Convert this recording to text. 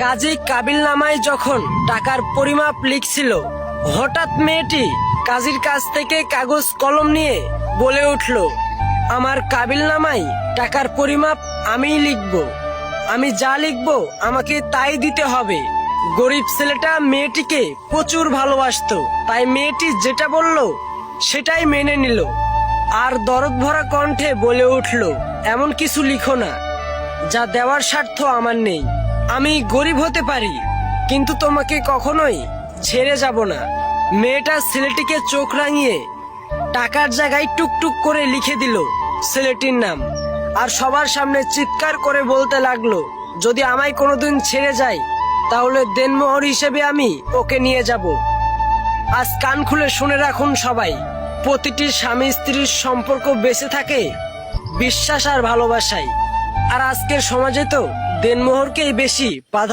কাজী কাবিল নামায় যখন টাকার পরিমাপ লিখছিল, হঠাৎ মেয়েটি কাজীর কাছ থেকে কাগজ কলম নিয়ে বলে উঠল, আমার কাবিল নামায় টাকার পরিমাপ আমিই লিখব। আমি যা লিখব আমাকে তাই দিতে হবে। গরিব ছেলেটা মেয়েটিকে প্রচুর ভালোবাসতো, তাই মেয়েটি যেটা বলল সেটাই মেনে নিল। আর দরদ ভরা কণ্ঠে বলে উঠল, এমন কিছু লিখো না যা দেওয়ার স্বার্থ আমার নেই। আমি গরিব হতে পারি, কিন্তু তোমাকে কখনোই ছেড়ে যাব না। মেয়েটা ছেলেটিকে চোখ রাঙিয়ে টাকার জায়গায় টুকটুক করে লিখে দিল ছেলেটির নাম, আর সবার সামনে চিৎকার করে বলতে লাগলো, যদি আমায় কোনোদিন ছেড়ে যায় তাহলে দেনমোহর হিসেবে আমি ওকে নিয়ে যাব। আজ কান খুলে শুনে রাখুন সবাই, প্রতিটি স্বামী স্ত্রীর সম্পর্ক বেঁচে থাকে বিশ্বাস আর ভালোবাসায়। আর আজকের সমাজে তো দেনমোহরকেই বেশি প্রাধান্য